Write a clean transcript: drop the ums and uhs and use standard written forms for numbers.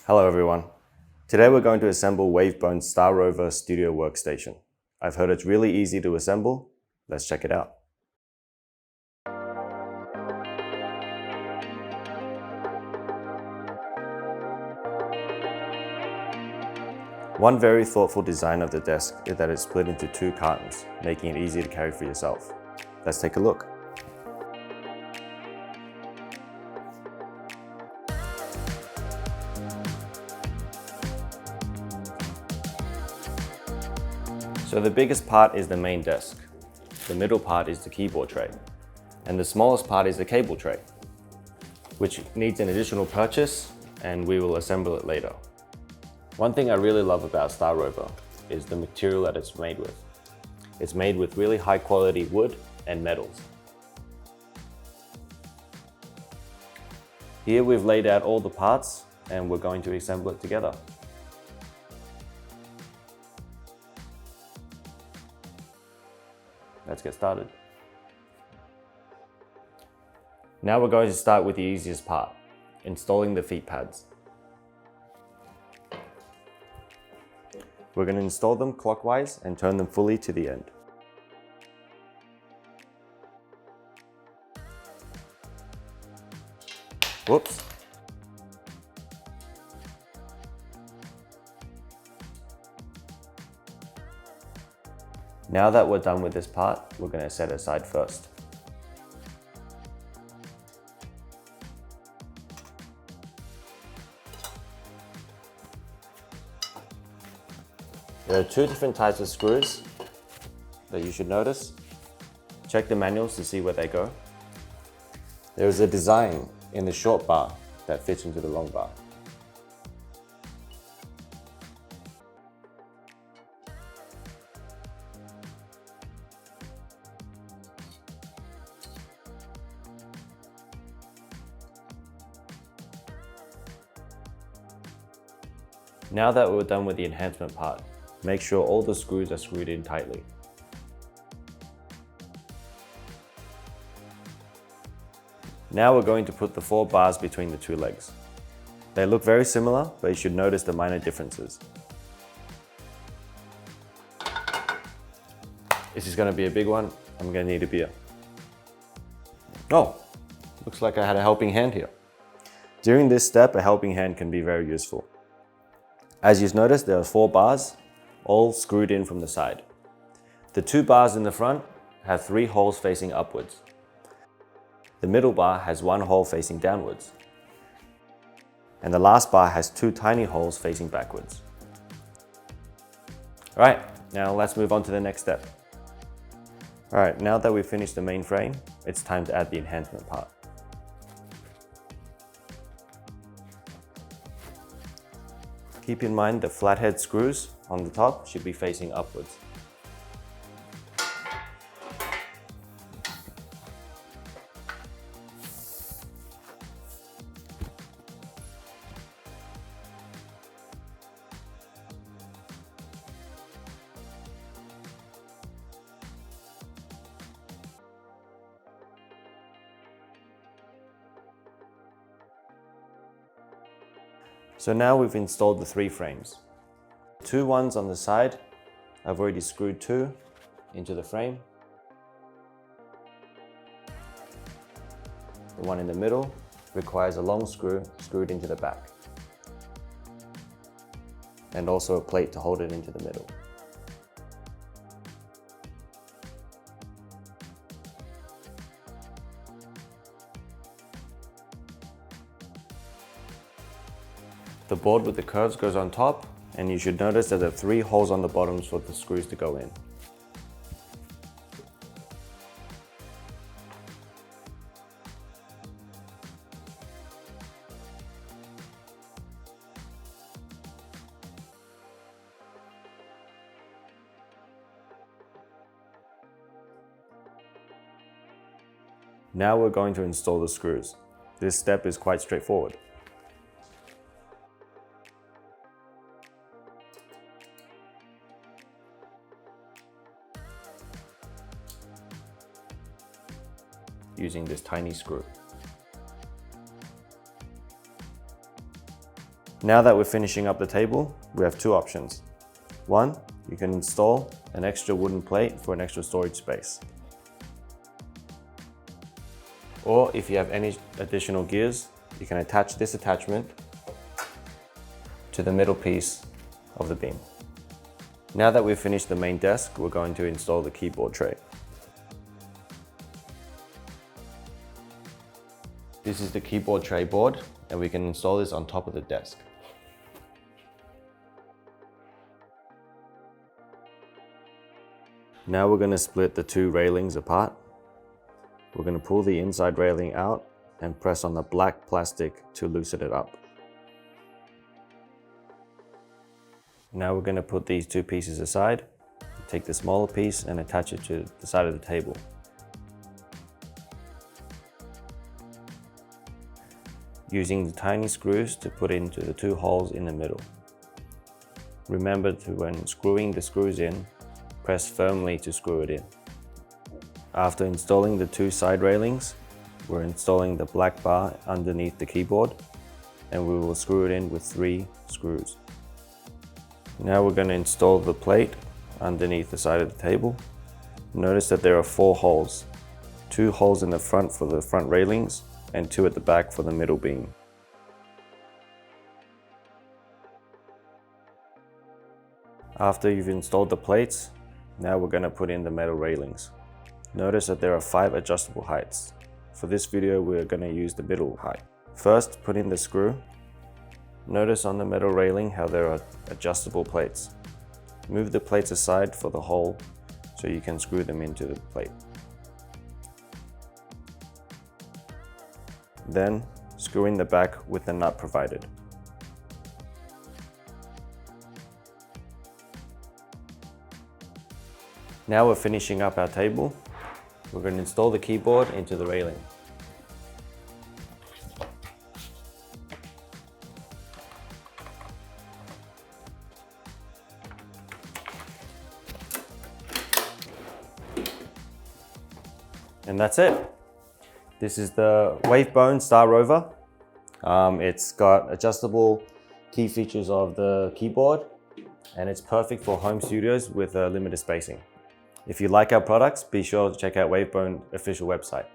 Hello everyone. Today we're going to assemble Wavebone's Rover Studio Workstation. I've heard it's really easy to assemble. Let's check it out. One very thoughtful design of the desk is that it's split into two cartons, making it easy to carry for yourself. Let's take a look. So the biggest part is the main desk, the middle part is the keyboard tray, and the smallest part is the cable tray, which needs an additional purchase, and we will assemble it later. One thing I really love about Rover is the material that it's made with. It's made with really high quality wood and metals. Here we've laid out all the parts and we're going to assemble it together. Let's get started. Now we're going to start with the easiest part, installing the feet pads. We're going to install them clockwise and turn them fully to the end. Whoops. Now that we're done with this part, we're going to set it aside first. There are two different types of screws that you should notice. Check the manuals to see where they go. There is a design in the short bar that fits into the long bar. Now that we're done with the enhancement part, make sure all the screws are screwed in tightly. Now we're going to put the 4 bars between the 2 legs. They look very similar, but you should notice the minor differences. This is going to be a big one. I'm going to need a beer. Oh, looks like I had a helping hand here. During this step, a helping hand can be very useful. As you've noticed, there are 4 bars, all screwed in from the side. The 2 bars in the front have 3 holes facing upwards. The middle bar has 1 hole facing downwards. And the last bar has 2 tiny holes facing backwards. Alright, now let's move on to the next step. Alright, now that we've finished the main frame, it's time to add the enhancement part. Keep in mind the flathead screws on the top should be facing upwards. So now we've installed the 3 frames. 2 ones on the side, I've already screwed 2 into the frame. The one in the middle requires a long screw screwed into the back. And also a plate to hold it into the middle. The board with the curves goes on top, and you should notice that there are 3 holes on the bottoms for the screws to go in. Now we're going to install the screws. This step is quite straightforward. using this tiny screw. Now that we're finishing up the table, we have two options. One, you can install an extra wooden plate for an extra storage space. Or if you have any additional gears, you can attach this attachment to the middle piece of the beam. Now that we've finished the main desk, we're going to install the keyboard tray. This is the keyboard tray board, and we can install this on top of the desk. Now we're going to split the two railings apart. We're going to pull the inside railing out and press on the black plastic to loosen it up. Now we're going to put these two pieces aside, take the smaller piece and attach it to the side of the table. Using the tiny screws to put into the two holes in the middle. Remember to, when screwing the screws in, press firmly to screw it in. After installing the two side railings, we're installing the black bar underneath the keyboard, and we will screw it in with 3 screws. Now we're going to install the plate underneath the side of the table. Notice that there are 4 holes. 2 holes in the front for the front railings and 2 at the back for the middle beam. After you've installed the plates, now we're going to put in the metal railings. Notice that there are 5 adjustable heights. For this video, we're going to use the middle height. First, put in the screw. Notice on the metal railing how there are adjustable plates. Move the plates aside for the hole so you can screw them into the plate. Then, screw in the back with the nut provided. Now we're finishing up our table. We're going to install the keyboard into the railing. And that's it. This is the Wavebone Star Rover. It's got adjustable key features of the keyboard, and it's perfect for home studios with limited spacing. If you like our products, be sure to check out Wavebone official website.